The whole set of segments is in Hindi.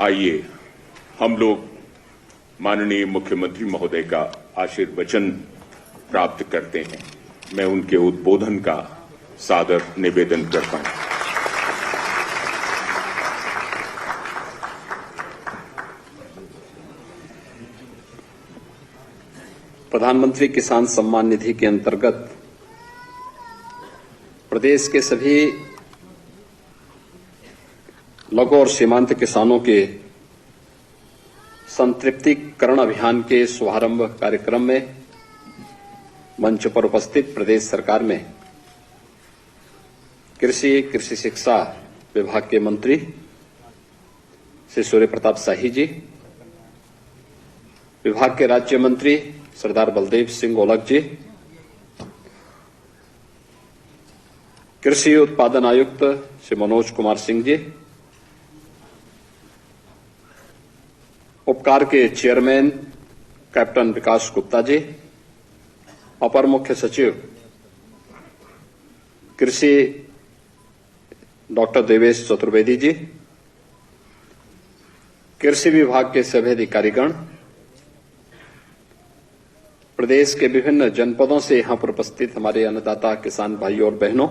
आइए हम लोग माननीय मुख्यमंत्री महोदय का आशीर्वचन प्राप्त करते हैं। मैं उनके उद्बोधन का सादर निवेदन करता हूं। प्रधानमंत्री किसान सम्मान निधि के अंतर्गत प्रदेश के सभी लघु और सीमांत किसानों के संतृप्तिकरण अभियान के शुभारंभ कार्यक्रम में मंच पर उपस्थित प्रदेश सरकार में कृषि शिक्षा विभाग के मंत्री श्री सूर्य प्रताप शाही जी, विभाग के राज्य मंत्री सरदार बलदेव सिंह ओलख जी, कृषि उत्पादन आयुक्त श्री मनोज कुमार सिंह जी, उपकार के चेयरमैन कैप्टन विकास गुप्ता जी, अपर मुख्य सचिव कृषि डॉक्टर देवेश चतुर्वेदी जी, कृषि विभाग के सभी अधिकारीगण, प्रदेश के विभिन्न जनपदों से यहां पर उपस्थित हमारे अन्नदाता किसान भाइयों और बहनों,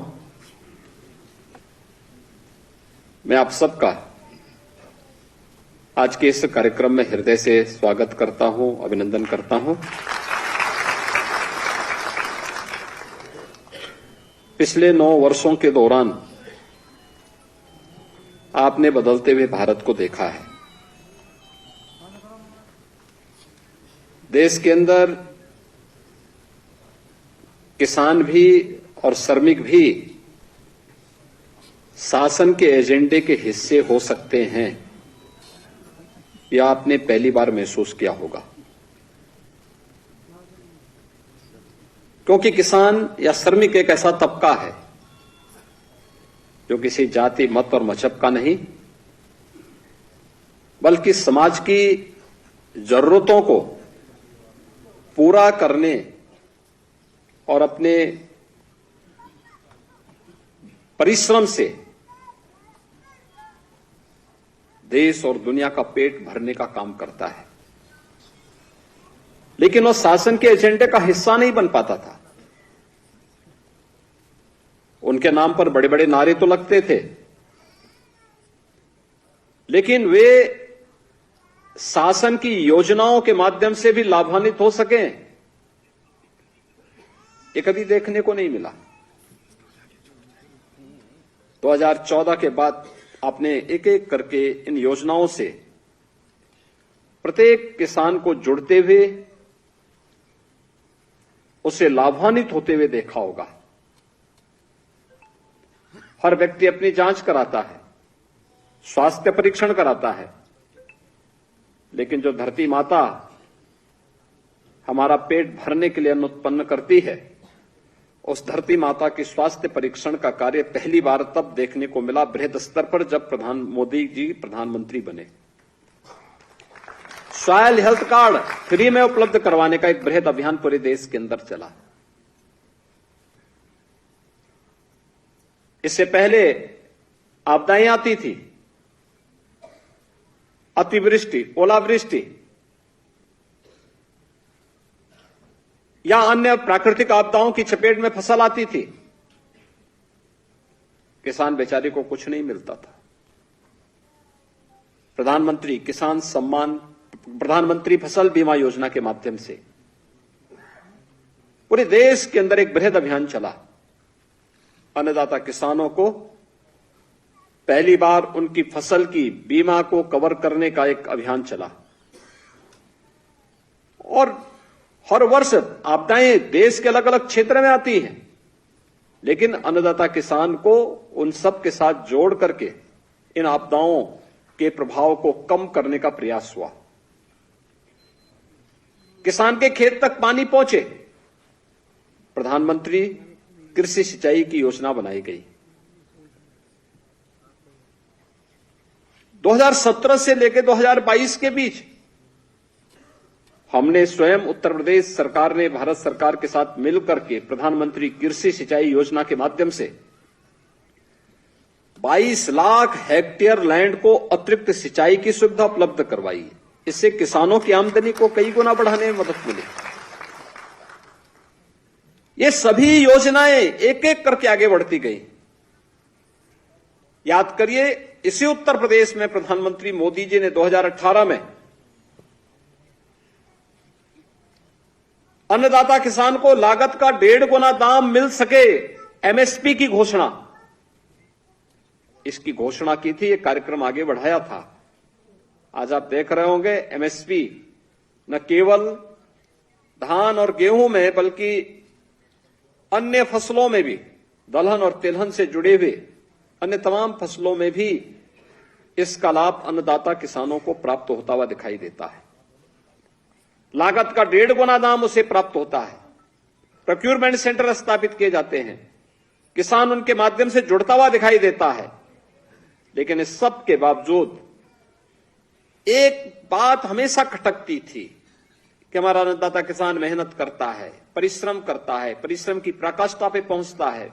मैं आप सबका आज के इस कार्यक्रम में हृदय से स्वागत करता हूं, अभिनंदन करता हूं। पिछले 9 वर्षों के दौरान आपने बदलते हुए भारत को देखा है। देश के अंदर किसान भी और श्रमिक भी शासन के एजेंडे के हिस्से हो सकते हैं, यह आपने पहली बार महसूस किया होगा। क्योंकि किसान या श्रमिक एक ऐसा तबका है जो किसी जाति, मत और मजहब का नहीं, बल्कि समाज की जरूरतों को पूरा करने और अपने परिश्रम से देश और दुनिया का पेट भरने का काम करता है। लेकिन वह शासन के एजेंडे का हिस्सा नहीं बन पाता था। उनके नाम पर बड़े बड़े नारे तो लगते थे, लेकिन वे शासन की योजनाओं के माध्यम से भी लाभान्वित हो सके, ये कभी देखने को नहीं मिला। 2014 के बाद आपने एक एक करके इन योजनाओं से प्रत्येक किसान को जुड़ते हुए, उसे लाभान्वित होते हुए देखा होगा। हर व्यक्ति अपनी जांच कराता है, स्वास्थ्य परीक्षण कराता है, लेकिन जो धरती माता हमारा पेट भरने के लिए अन्न उत्पन्न करती है, उस धरती माता की स्वास्थ्य परीक्षण का कार्य पहली बार तब देखने को मिला बृहद स्तर पर, जब मोदी जी प्रधानमंत्री बने। सॉयल हेल्थ कार्ड फ्री में उपलब्ध करवाने का एक बृहद अभियान पूरे देश के अंदर चला। इससे पहले आपदाएं आती थी, अतिवृष्टि, ओलावृष्टि या अन्य प्राकृतिक आपदाओं की चपेट में फसल आती थी, किसान बेचारे को कुछ नहीं मिलता था। प्रधानमंत्री फसल बीमा योजना के माध्यम से पूरे देश के अंदर एक बृहद अभियान चला। अन्नदाता किसानों को पहली बार उनकी फसल की बीमा को कवर करने का एक अभियान चला। और हर वर्ष आपदाएं देश के अलग अलग क्षेत्र में आती हैं, लेकिन अन्नदाता किसान को उन सब के साथ जोड़ करके इन आपदाओं के प्रभाव को कम करने का प्रयास हुआ। किसान के खेत तक पानी पहुंचे, प्रधानमंत्री कृषि सिंचाई की योजना बनाई गई। 2017 से लेकर 2022 के बीच हमने स्वयं उत्तर प्रदेश सरकार ने भारत सरकार के साथ मिलकर के प्रधानमंत्री कृषि सिंचाई योजना के माध्यम से 22 लाख हेक्टेयर लैंड को अतिरिक्त सिंचाई की सुविधा उपलब्ध करवाई है। इससे किसानों की आमदनी को कई गुना बढ़ाने में मदद मिली। ये सभी योजनाएं एक एक करके आगे बढ़ती गई। याद करिए, इसी उत्तर प्रदेश में प्रधानमंत्री मोदी जी ने 2018 में अन्नदाता किसान को लागत का 1.5 गुना दाम मिल सके, एमएसपी की घोषणा, इसकी घोषणा की थी। ये कार्यक्रम आगे बढ़ाया था। आज आप देख रहे होंगे एमएसपी न केवल धान और गेहूं में बल्कि अन्य फसलों में भी, दलहन और तिलहन से जुड़े हुए अन्य तमाम फसलों में भी इसका लाभ अन्नदाता किसानों को प्राप्त होता हुआ दिखाई देता है। लागत का 1.5 गुना दाम उसे प्राप्त होता है। प्रोक्यूरमेंट सेंटर स्थापित किए जाते हैं, किसान उनके माध्यम से जुड़ता हुआ दिखाई देता है। लेकिन इस सब के बावजूद एक बात हमेशा खटकती थी कि हमारा अन्नदाता किसान मेहनत करता है, परिश्रम करता है, परिश्रम की पराकाष्ठा पे पहुंचता है,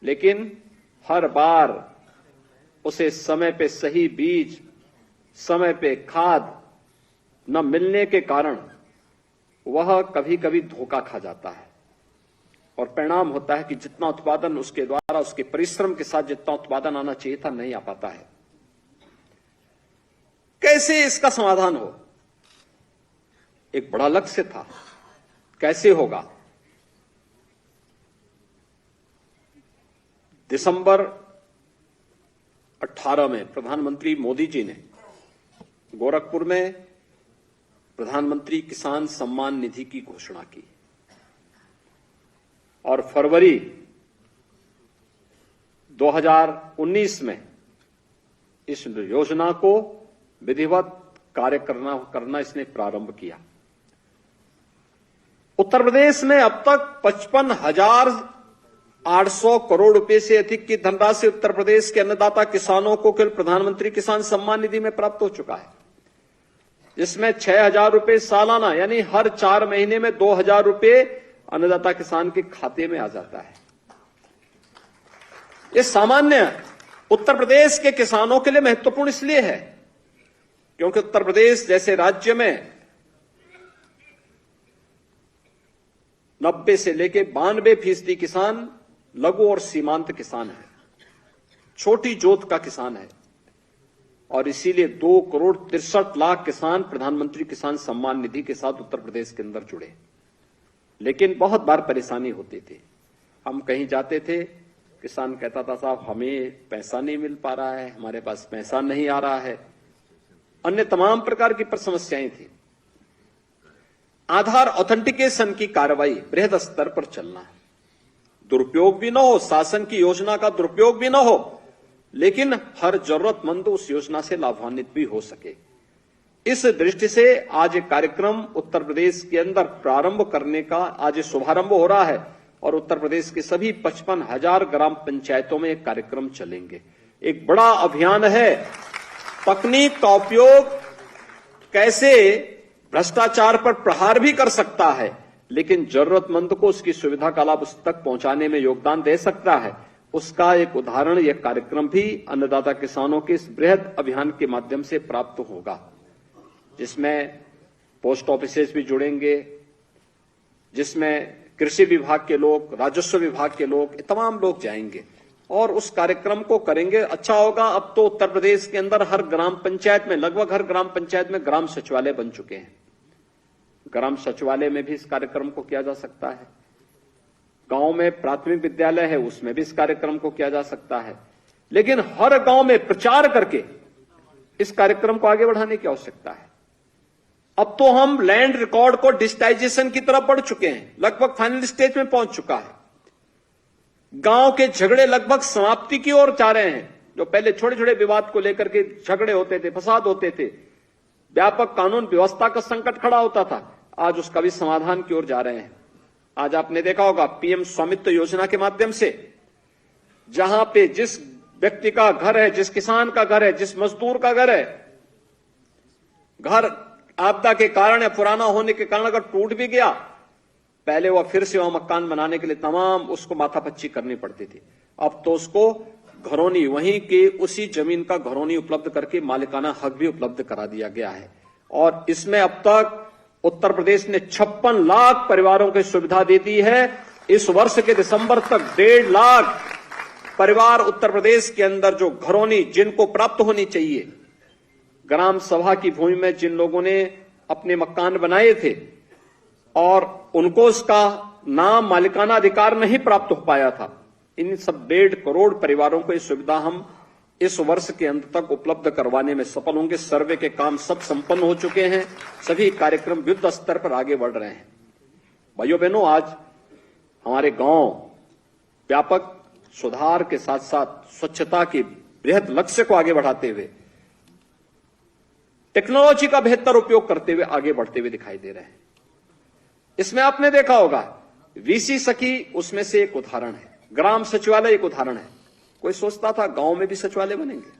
लेकिन हर बार उसे समय पे सही बीज, समय पे खाद न मिलने के कारण वह कभी कभी धोखा खा जाता है और परिणाम होता है कि जितना उत्पादन उसके द्वारा, उसके परिश्रम के साथ जितना उत्पादन आना चाहिए था, नहीं आ पाता है। कैसे इसका समाधान हो? एक बड़ा लक्ष्य था, कैसे होगा? दिसंबर 18 में प्रधानमंत्री मोदी जी ने गोरखपुर में प्रधानमंत्री किसान सम्मान निधि की घोषणा की और फरवरी 2019 में इस योजना को विधिवत कार्य करना इसने प्रारंभ किया। उत्तर प्रदेश में अब तक 55,800 करोड़ रुपए से अधिक की धनराशि उत्तर प्रदेश के अन्नदाता किसानों को केवल प्रधानमंत्री किसान सम्मान निधि में प्राप्त हो चुका है, जिसमें 6,000 रुपए सालाना यानी हर 4 महीने में 2,000 रुपए अन्नदाता किसान के खाते में आ जाता है। ये सामान्य उत्तर प्रदेश के किसानों के लिए महत्वपूर्ण इसलिए है क्योंकि उत्तर प्रदेश जैसे राज्य में 90 से लेकर 92% किसान लघु और सीमांत किसान है, छोटी जोत का किसान है और इसीलिए 2,63,00,000 किसान प्रधानमंत्री किसान सम्मान निधि के साथ उत्तर प्रदेश के अंदर जुड़े। लेकिन बहुत बार परेशानी होती थी। हम कहीं जाते थे, किसान कहता था साहब हमें पैसा नहीं मिल पा रहा है, हमारे पास पैसा नहीं आ रहा है, अन्य तमाम प्रकार की समस्याएं थी। आधार ऑथेंटिकेशन की कार्रवाई बृहद स्तर पर चलना है, दुरुपयोग भी न हो, शासन की योजना का दुरुपयोग भी न हो, लेकिन हर जरूरतमंद उस योजना से लाभान्वित भी हो सके। इस दृष्टि से आज एक कार्यक्रम उत्तर प्रदेश के अंदर प्रारंभ करने का आज शुभारंभ हो रहा है और उत्तर प्रदेश के सभी 55,000 ग्राम पंचायतों में एक कार्यक्रम चलेंगे। एक बड़ा अभियान है, तकनीक का उपयोग कैसे भ्रष्टाचार पर प्रहार भी कर सकता है, लेकिन जरूरतमंद को उसकी सुविधा का लाभ उस तक पहुंचाने में योगदान दे सकता है, उसका एक उदाहरण यह कार्यक्रम भी अन्नदाता किसानों के इस बृहद अभियान के माध्यम से प्राप्त होगा, जिसमें पोस्ट ऑफिसेज भी जुड़ेंगे, जिसमें कृषि विभाग के लोग, राजस्व विभाग के लोग, तमाम लोग जाएंगे और उस कार्यक्रम को करेंगे। अच्छा होगा, अब तो उत्तर प्रदेश के अंदर हर ग्राम पंचायत में, लगभग हर ग्राम पंचायत में ग्राम सचिवालय बन चुके हैं। ग्राम सचिवालय में भी इस कार्यक्रम को किया जा सकता है। गांव में प्राथमिक विद्यालय है, उसमें भी इस कार्यक्रम को किया जा सकता है। लेकिन हर गांव में प्रचार करके इस कार्यक्रम को आगे बढ़ाने की आवश्यकता है। अब तो हम लैंड रिकॉर्ड को डिजिटाइजेशन की तरफ बढ़ चुके हैं, लगभग फाइनल स्टेज में पहुंच चुका है। गांव के झगड़े लगभग समाप्ति की ओर जा रहे हैं। जो पहले छोटे छोटे विवाद को लेकर के झगड़े होते थे, फसाद होते थे, व्यापक कानून व्यवस्था का संकट खड़ा होता था, आज उसका भी समाधान की ओर जा रहे हैं। आज आपने देखा होगा पीएम स्वामित्व योजना के माध्यम से, जहां पे जिस व्यक्ति का घर है, जिस किसान का घर है, जिस मजदूर का घर है, घर आपदा के कारण या पुराना होने के कारण अगर टूट भी गया, पहले वह फिर से वह मकान बनाने के लिए तमाम उसको माथापच्ची करनी पड़ती थी। अब तो उसको घरौनी, वहीं के उसी जमीन का घरौनी उपलब्ध करके मालिकाना हक भी उपलब्ध करा दिया गया है। और इसमें अब तक उत्तर प्रदेश ने 56 लाख परिवारों को सुविधा दे दी है। इस वर्ष के दिसंबर तक 1.5 लाख परिवार उत्तर प्रदेश के अंदर जो घरौनी जिनको प्राप्त होनी चाहिए, ग्राम सभा की भूमि में जिन लोगों ने अपने मकान बनाए थे और उनको उसका नाम मालिकाना अधिकार नहीं प्राप्त हो पाया था, इन सब 1.5 करोड़ परिवारों को ये सुविधा हम इस वर्ष के अंत तक उपलब्ध करवाने में सफल होंगे। सर्वे के काम सब संपन्न हो चुके हैं, सभी कार्यक्रम युद्ध स्तर पर आगे बढ़ रहे हैं। भाइयों बहनों, आज हमारे गांव व्यापक सुधार के साथ साथ स्वच्छता के बृहद लक्ष्य को आगे बढ़ाते हुए टेक्नोलॉजी का बेहतर उपयोग करते हुए आगे बढ़ते हुए दिखाई दे रहे हैं। इसमें आपने देखा होगा वीसी सखी उसमें से एक उदाहरण है, ग्राम सचिवालय एक उदाहरण है। कोई सोचता था गांव में भी सचिवालय बनेंगे,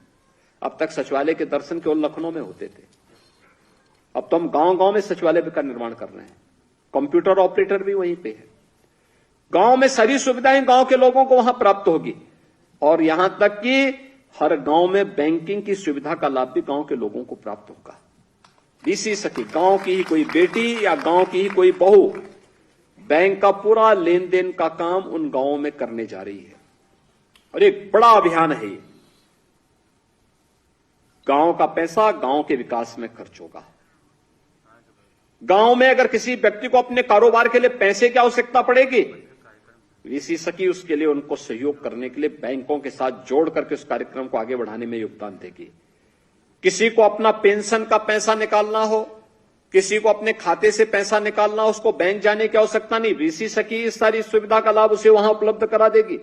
अब तक सचिवालय के दर्शन केवल लखनऊ में होते थे, अब तो हम गांव गांव में सचिवालय का निर्माण कर रहे हैं। कंप्यूटर ऑपरेटर भी वहीं पे है, गांव में सारी सुविधाएं गांव के लोगों को वहां प्राप्त होगी और यहां तक कि हर गांव में बैंकिंग की सुविधा का लाभ भी गांव के लोगों को प्राप्त होगा। बीसी सखी, गांव की ही कोई बेटी या गांव की ही कोई बहू बैंक का पूरा लेन देन का काम उन गांवों में करने जा रही है और एक बड़ा अभियान है ये। गांव का पैसा गांव के विकास में खर्च होगा। गांव में अगर किसी व्यक्ति को अपने कारोबार के लिए पैसे की आवश्यकता पड़ेगी, वीसी सखी उसके लिए उनको सहयोग करने के लिए बैंकों के साथ जोड़ करके उस कार्यक्रम को आगे बढ़ाने में योगदान देगी। किसी को अपना पेंशन का पैसा निकालना हो, किसी को अपने खाते से पैसा निकालना हो, उसको बैंक जाने की आवश्यकता नहीं, वीसी सखी इस सारी सुविधा का लाभ उसे वहां उपलब्ध करा देगी।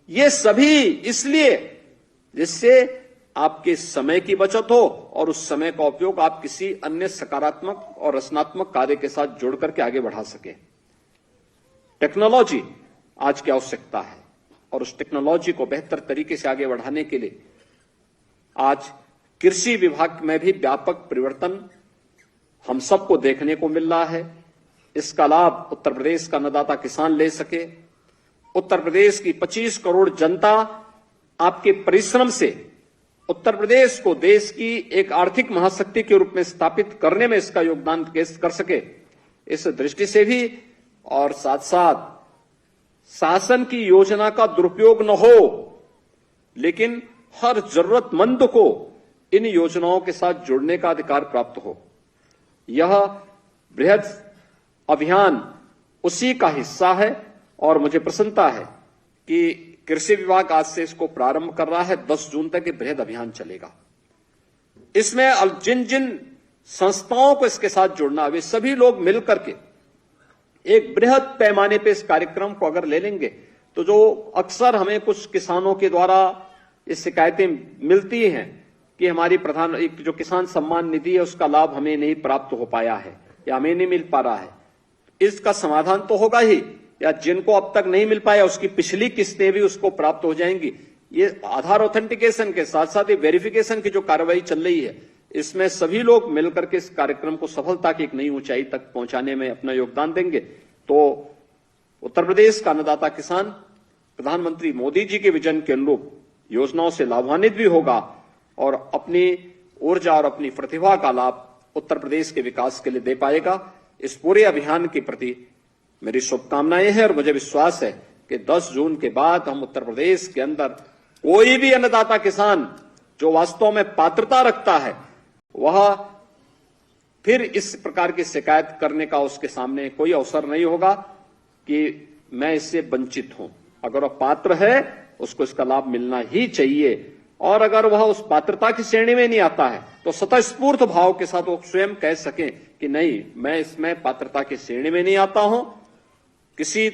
ये सभी इसलिए जिससे आपके समय की बचत हो और उस समय का उपयोग आप किसी अन्य सकारात्मक और रचनात्मक कार्य के साथ जोड़ करके आगे बढ़ा सके। टेक्नोलॉजी आज की आवश्यकता है और उस टेक्नोलॉजी को बेहतर तरीके से आगे बढ़ाने के लिए आज कृषि विभाग में भी व्यापक परिवर्तन हम सबको देखने को मिल रहा है। इसका लाभ उत्तर प्रदेश का अन्नदाता किसान ले सके। उत्तर प्रदेश की 25 करोड़ जनता आपके परिश्रम से उत्तर प्रदेश को देश की एक आर्थिक महाशक्ति के रूप में स्थापित करने में इसका योगदान कर सके, इस दृष्टि से भी और साथ साथ शासन की योजना का दुरुपयोग न हो, लेकिन हर जरूरतमंद को इन योजनाओं के साथ जुड़ने का अधिकार प्राप्त हो। यह बृहद अभियान उसी का हिस्सा है और मुझे प्रसन्नता है कि कृषि विभाग आज से इसको प्रारंभ कर रहा है। 10 जून तक ये बृहद अभियान चलेगा। इसमें जिन जिन संस्थाओं को इसके साथ जुड़ना है वे सभी लोग मिलकर के एक बृहद पैमाने पे इस कार्यक्रम को अगर ले लेंगे तो जो अक्सर हमें कुछ किसानों के द्वारा ये शिकायतें मिलती हैं कि हमारी एक जो किसान सम्मान निधि है उसका लाभ हमें नहीं प्राप्त हो पाया है या हमें नहीं मिल पा रहा है, इसका समाधान तो होगा ही, या जिनको अब तक नहीं मिल पाया उसकी पिछली किस्तें भी उसको प्राप्त हो जाएंगी। ये आधार ऑथेंटिकेशन के साथ साथ ये वेरिफिकेशन की जो कार्रवाई चल रही है, इसमें सभी लोग मिलकर के इस कार्यक्रम को सफलता की एक नई ऊंचाई तक पहुंचाने में अपना योगदान देंगे तो उत्तर प्रदेश का अन्नदाता किसान प्रधानमंत्री मोदी जी के विजन के अनुरूप योजनाओं से लाभान्वित भी होगा और अपनी ऊर्जा और अपनी प्रतिभा का लाभ उत्तर प्रदेश के विकास के लिए दे पाएगा। इस पूरे अभियान के प्रति मेरी शुभकामनाएं हैं और मुझे विश्वास है कि 10 जून के बाद हम उत्तर प्रदेश के अंदर कोई भी अन्नदाता किसान जो वास्तव में पात्रता रखता है वह फिर इस प्रकार की शिकायत करने का उसके सामने कोई अवसर नहीं होगा कि मैं इससे वंचित हूं। अगर वह पात्र है उसको इसका लाभ मिलना ही चाहिए और अगर वह उस पात्रता की श्रेणी में नहीं आता है तो स्वतःस्फूर्त भाव के साथ वो स्वयं कह सके कि नहीं, मैं इसमें पात्रता की श्रेणी में नहीं आता हूं, किसी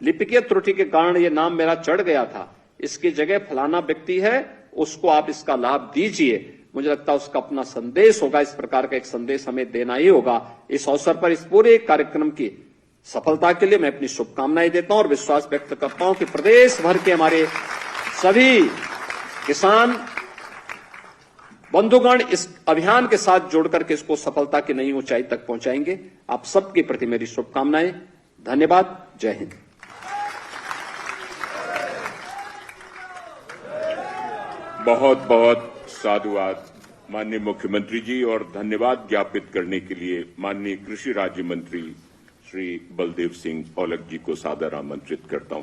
लिपिकीय त्रुटि के कारण ये नाम मेरा चढ़ गया था, इसकी जगह फलाना व्यक्ति है, उसको आप इसका लाभ दीजिए। मुझे लगता है उसका अपना संदेश होगा, इस प्रकार का एक संदेश हमें देना ही होगा। इस अवसर पर इस पूरे कार्यक्रम की सफलता के लिए मैं अपनी शुभकामनाएं देता हूं और विश्वास व्यक्त करता हूं कि प्रदेश भर के हमारे सभी किसान बंधुगण इस अभियान के साथ जोड़कर के इसको सफलता की नई ऊंचाई तक पहुंचाएंगे। आप सबके प्रति मेरी शुभकामनाएं। धन्यवाद। जय हिंद। बहुत बहुत साधुवाद माननीय मुख्यमंत्री जी, और धन्यवाद ज्ञापित करने के लिए माननीय कृषि राज्य मंत्री श्री बलदेव सिंह औलख जी को सादर आमंत्रित करता हूं।